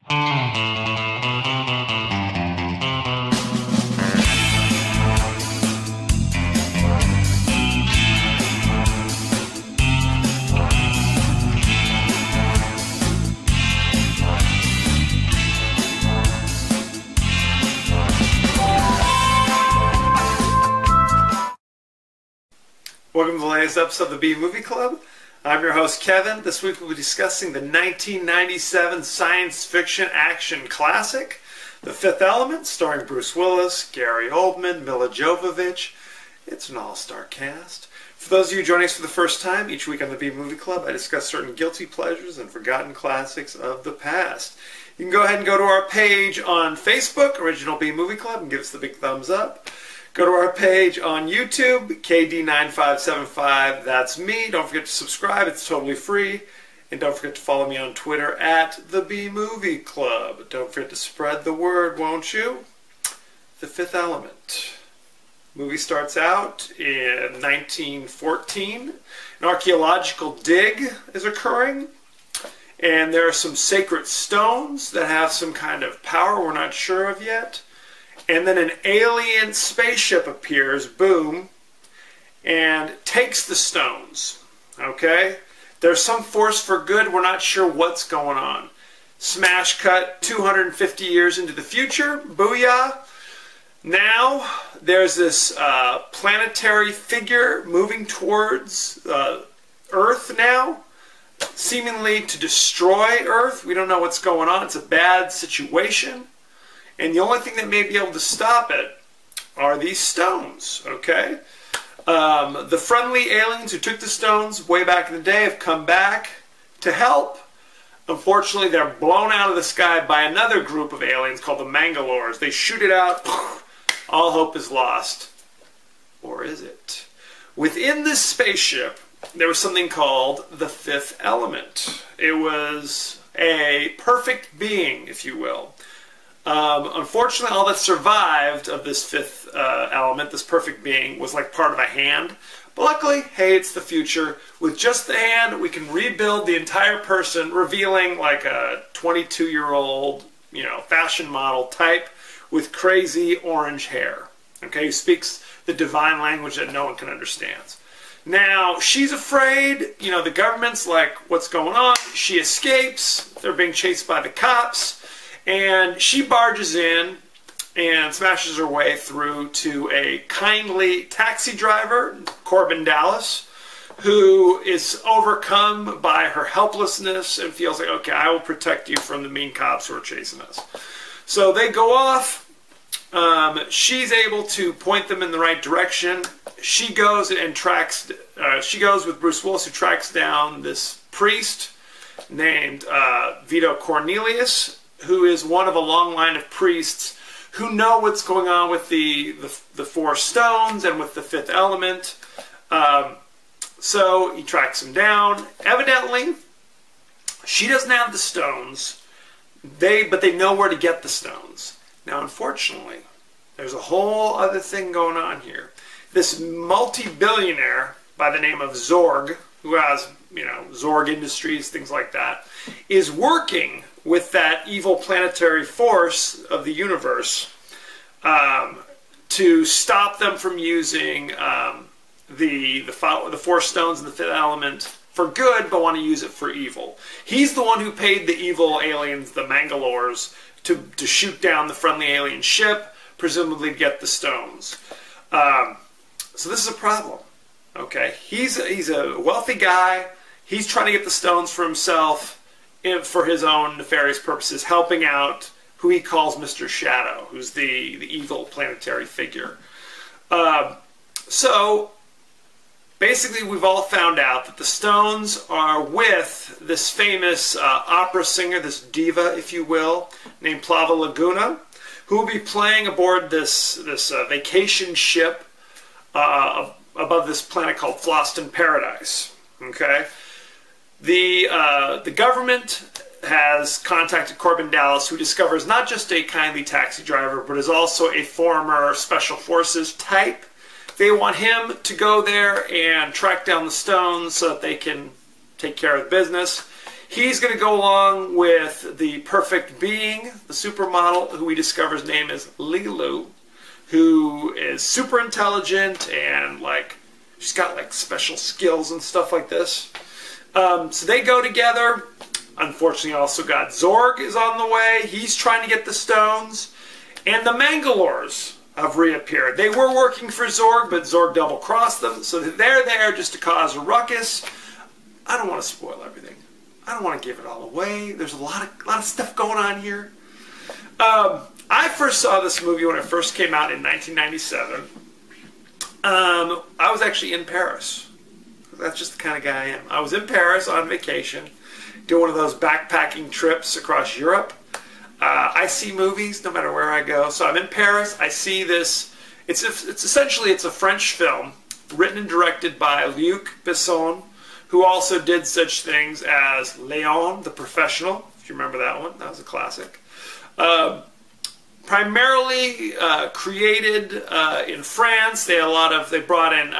Welcome to the latest episode of the B Movie Club. I'm your host, Kevin. This week we'll be discussing the 1997 science fiction action classic, The Fifth Element, starring Bruce Willis, Gary Oldman, Milla Jovovich. It's an all-star cast. For those of you joining us for the first time, each week on the B Movie Club, I discuss certain guilty pleasures and forgotten classics of the past. You can go ahead and go to our page on Facebook, Original B Movie Club, and give us the big thumbs up. Go to our page on YouTube, KD9575, that's me. Don't forget to subscribe, it's totally free. And don't forget to follow me on Twitter at the B Movie Club. Don't forget to spread the word, won't you? The Fifth Element. Movie starts out in 1914. An archaeological dig is occurring. And there are some sacred stones that have some kind of power we're not sure of yet. And then an alien spaceship appears, boom, and takes the stones, okay? There's some force for good, we're not sure what's going on. Smash cut 250 years into the future, booyah. Now, there's this planetary figure moving towards Earth now, seemingly to destroy Earth. We don't know what's going on, it's a bad situation. And the only thing that may be able to stop it are these stones, okay? The friendly aliens who took the stones way back in the day have come back to help. Unfortunately, they're blown out of the sky by another group of aliens called the Mangalores. They shoot it out, all hope is lost. Or is it? Within this spaceship, there was something called the Fifth Element. It was a perfect being, if you will. Unfortunately, all that survived of this fifth element, this perfect being, was like part of a hand. But luckily, hey, it's the future. With just the hand, we can rebuild the entire person, revealing like a 22-year-old, fashion model type with crazy orange hair. Okay, who speaks the divine language that no one can understand. Now, she's afraid, the government's like, what's going on? She escapes. They're being chased by the cops. And she barges in and smashes her way through to a kindly taxi driver, Corbin Dallas, who is overcome by her helplessness and feels like, okay, I will protect you from the mean cops who are chasing us. So they go off. She's able to point them in the right direction. She goes and she goes with Bruce Willis, who tracks down this priest named Vito Cornelius, who is one of a long line of priests who know what's going on with the four stones and with the fifth element. So he tracks him down. Evidently, she doesn't have the stones, but they know where to get the stones. Now, unfortunately, there's a whole other thing going on here. This multi-billionaire by the name of Zorg, who has, Zorg Industries, things like that, is working with that evil planetary force of the universe to stop them from using the four stones and the fifth element for good, but want to use it for evil. He's the one who paid the evil aliens, the Mangalores, to shoot down the friendly alien ship, presumably to get the stones. So this is a problem. Okay, he's a wealthy guy. He's trying to get the stones for himself, for his own nefarious purposes, helping out who he calls Mr. Shadow, who's the evil planetary figure. So, basically we've all found out that the stones are with this famous opera singer, this diva, if you will, named Plava Laguna, who will be playing aboard this vacation ship above this planet called Floston Paradise. Okay? The government has contacted Corbin Dallas, who discovers not just a kindly taxi driver, but is also a former Special Forces type. They want him to go there and track down the stones so that they can take care of business. he's going to go along with the perfect being, the supermodel, who we discover his name is Lilu, who is super intelligent and like she's got like special skills and stuff like this. So they go together. Unfortunately, also got Zorg is on the way. He's trying to get the stones. And the Mangalores have reappeared. They were working for Zorg, but Zorg double-crossed them. So they're there just to cause a ruckus. I don't want to spoil everything. I don't want to give it all away. There's a lot of stuff going on here. I first saw this movie when it first came out in 1997. I was actually in Paris. That's just the kind of guy I am. I was in Paris on vacation, doing one of those backpacking trips across Europe. I see movies no matter where I go. So I'm in Paris. I see this. It's essentially a French film written and directed by Luc Besson, who also did such things as Léon, the Professional. If you remember that one, that was a classic. Primarily created in France. They brought in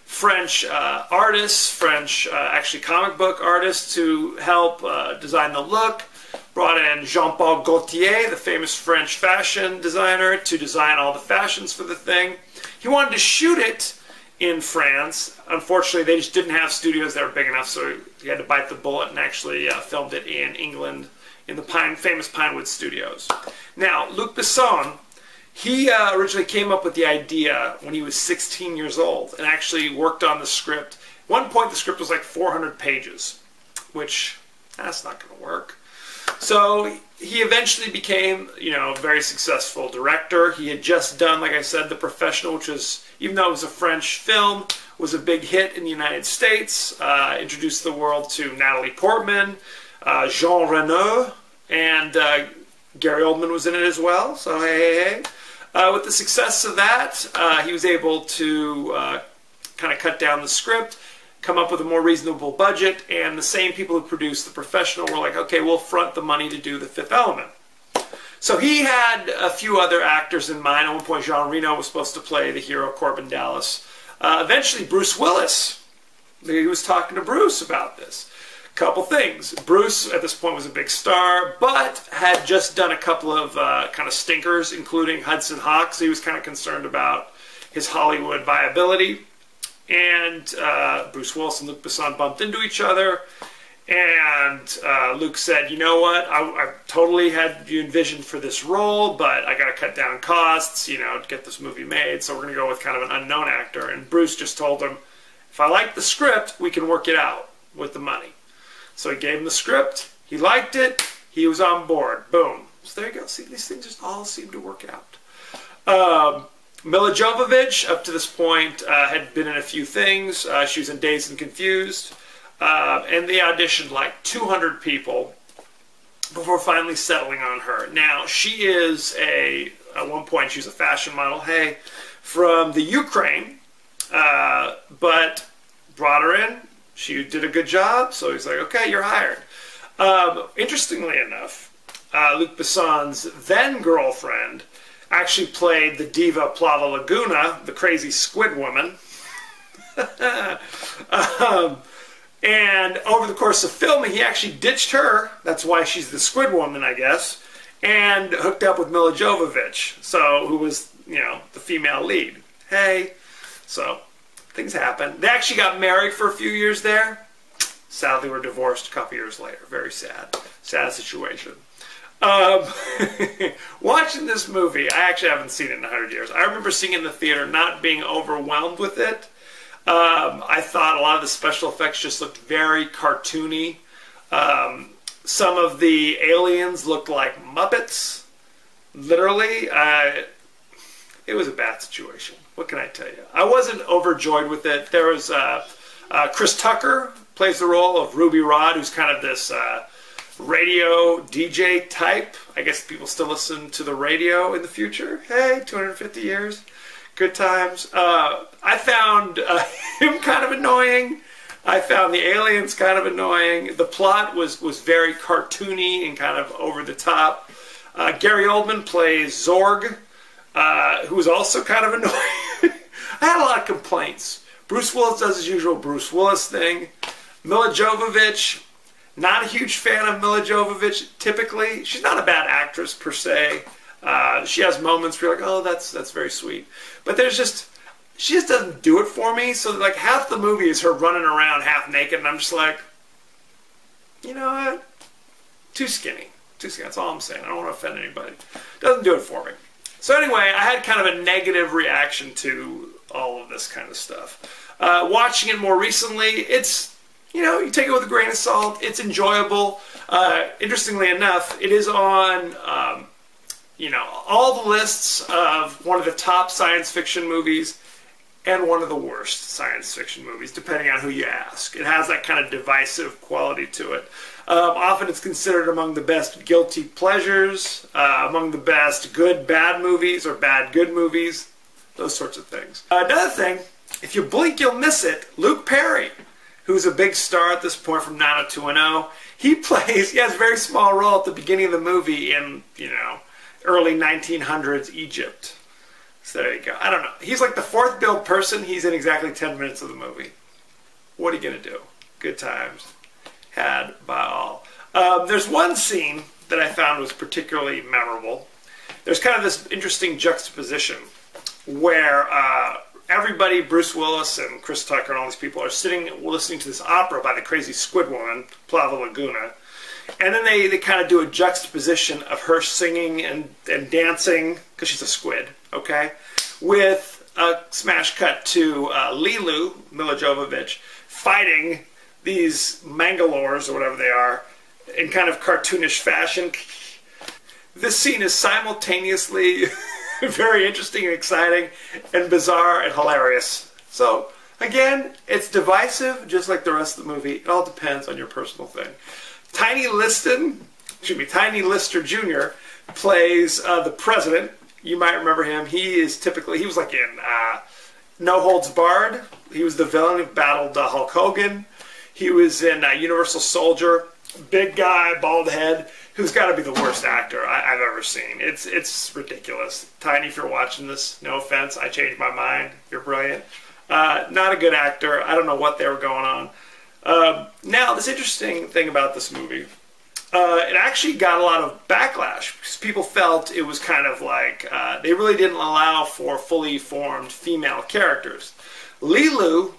French artists, French actually comic book artists to help design the look. Brought in Jean-Paul Gaultier, the famous French fashion designer, to design all the fashions for the thing. He wanted to shoot it in France. Unfortunately, they just didn't have studios that were big enough, so he had to bite the bullet and actually filmed it in England in the famous Pinewood Studios. Now, Luc Besson, he originally came up with the idea when he was 16 years old and actually worked on the script. At one point, the script was like 400 pages, which, that's not going to work. So he eventually became, a very successful director. He had just done, like I said, The Professional, which was, even though it was a French film, was a big hit in the United States. Introduced the world to Natalie Portman, Jean Reno, and Gary Oldman was in it as well. So hey. With the success of that, he was able to kind of cut down the script, come up with a more reasonable budget, and the same people who produced The Professional were like, okay, we'll front the money to do The Fifth Element. So he had a few other actors in mind. At one point, Jean Reno was supposed to play the hero Corbin Dallas. Eventually, Bruce Willis. He was talking to Bruce about this. Couple things. Bruce, at this point, was a big star, but had just done a couple of kind of stinkers, including Hudson Hawk, so he was kind of concerned about his Hollywood viability. And Bruce Willis and Luc Besson bumped into each other, and Luc said, you know what, I totally had you envisioned for this role, but I got to cut down costs, to get this movie made, so we're going to go with kind of an unknown actor. And Bruce just told him, if I like the script, we can work it out with the money. So he gave him the script, he liked it, he was on board. Boom. So there you go. See, these things just all seem to work out. Milla Jovovich, up to this point, had been in a few things. She was in Dazed and Confused. And they auditioned like 200 people before finally settling on her. Now, she is at one point, she was a fashion model, from the Ukraine, but brought her in. She did a good job, so he's like, okay, you're hired. Interestingly enough, Luc Besson's then-girlfriend actually played the diva Plava Laguna, the crazy squid woman. And over the course of filming, he actually ditched her. That's why she's the squid woman, I guess, and hooked up with Milla Jovovich, who was, the female lead. So things happen. They actually got married for a few years there. Sadly, were divorced a couple years later. Very sad. Sad situation. Watching this movie, I actually haven't seen it in 100 years. I remember seeing it in the theater, not being overwhelmed with it. I thought a lot of the special effects just looked very cartoony. Some of the aliens looked like Muppets. Literally, it was a bad situation. What can I tell you? I wasn't overjoyed with it. There was Chris Tucker plays the role of Ruby Rhod, who's kind of this radio DJ type. I guess people still listen to the radio in the future. 250 years. Good times. I found him kind of annoying. I found the aliens kind of annoying. The plot was very cartoony and kind of over the top. Gary Oldman plays Zorg, who was also kind of annoying. I had a lot of complaints. Bruce Willis does his usual Bruce Willis thing. Milla Jovovich, Not a huge fan of Milla Jovovich typically. She's not a bad actress per se. She has moments where you're like, oh, that's very sweet. But she just doesn't do it for me. So like half the movie is her running around half naked, and I'm just like, you know what? Too skinny. Too skinny. That's all I'm saying. I don't want to offend anybody. Doesn't do it for me. So anyway, I had kind of a negative reaction to all of this kind of stuff. Watching it more recently, it's, you take it with a grain of salt. It's enjoyable. Interestingly enough, it is on, all the lists of one of the top science fiction movies and one of the worst science fiction movies, depending on who you ask. It has that kind of divisive quality to it. Often it's considered among the best guilty pleasures, among the best good-bad movies or bad-good movies, those sorts of things. Another thing, if you blink, you'll miss it. Luke Perry, who's a big star at this point from 90210, he has a very small role at the beginning of the movie in, early 1900s Egypt. So there you go. I don't know. He's like the fourth billed person. He's in exactly 10 minutes of the movie. What are you going to do? Good times had by all. There's one scene that I found was particularly memorable. There's kind of this interesting juxtaposition where everybody, Bruce Willis and Chris Tucker and all these people, are sitting listening to this opera by the crazy squid woman, Plava Laguna. And then they kind of do a juxtaposition of her singing and dancing, because she's a squid, okay? With a smash cut to Lilu, Milla Jovovich, fighting these Mangalores, or whatever they are, in kind of cartoonish fashion. This scene is simultaneously very interesting and exciting, and bizarre and hilarious. So, again, it's divisive, just like the rest of the movie. It all depends on your personal thing. Tiny Lister Jr. plays the president. You might remember him. He was like in No Holds Barred. He was the villain who battled Hulk Hogan. He was in Universal Soldier. Big guy, bald head, who's got to be the worst actor I've ever seen. It's ridiculous. Tiny, if you're watching this, no offense, I changed my mind. You're brilliant. Not a good actor. I don't know what they were going on. Now, this interesting thing about this movie, it actually got a lot of backlash because people felt it was kind of like they really didn't allow for fully formed female characters. Lilu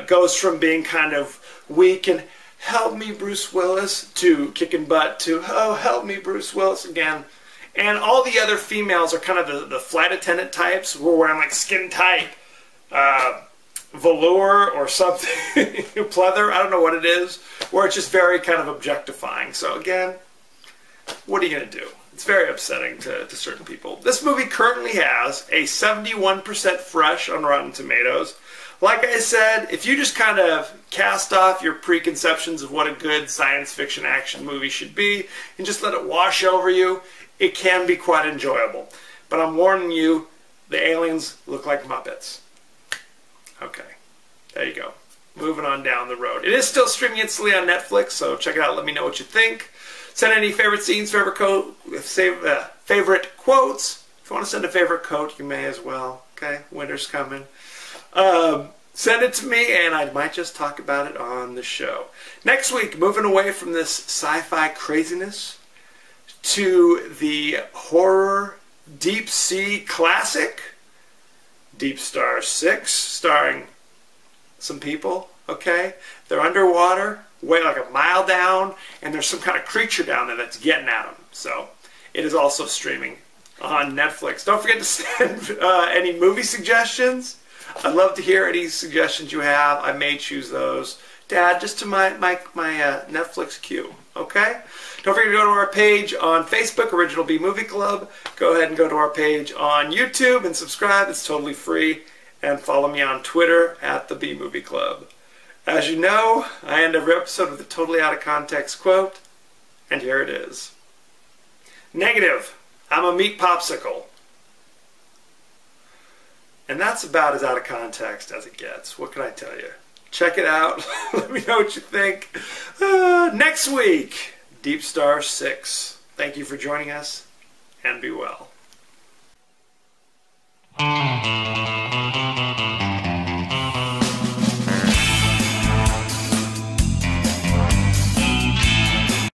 goes from being kind of weak and help me Bruce Willis to kicking butt to oh help me Bruce Willis again. And all the other females are kind of the flight attendant types who are wearing like skin tight velour or something, pleather, I don't know what it is, where it's just very kind of objectifying. So again, what are you going to do? It's very upsetting to certain people. This movie currently has a 71% fresh on Rotten Tomatoes. Like I said, if you just kind of cast off your preconceptions of what a good science fiction action movie should be and just let it wash over you, it can be quite enjoyable. But I'm warning you, the aliens look like Muppets. Okay, there you go. Moving on down the road. It is still streaming instantly on Netflix, so check it out. Let me know what you think. Send any favorite scenes, favorite quotes. If you want to send a favorite quote, you may as well. Okay, winter's coming. Send it to me, and I might just talk about it on the show. Next week, moving away from this sci-fi craziness to the horror deep sea classic, Deep Star 6, starring some people, okay? They're underwater, way like a mile down, and there's some kind of creature down there that's getting at them. So, it is also streaming on Netflix. Don't forget to send any movie suggestions. I'd love to hear any suggestions you have. I may choose those to add just to my Netflix queue, okay? Don't forget to go to our page on Facebook, Original B Movie Club. Go ahead and go to our page on YouTube and subscribe. It's totally free. And follow me on Twitter at the B Movie Club. As you know, I end every episode with a totally out of context quote. And here it is. Negative. I'm a meat popsicle. And that's about as out of context as it gets. What can I tell you? Check it out. Let me know what you think. Next week, Deep Star 6. Thank you for joining us, and be well.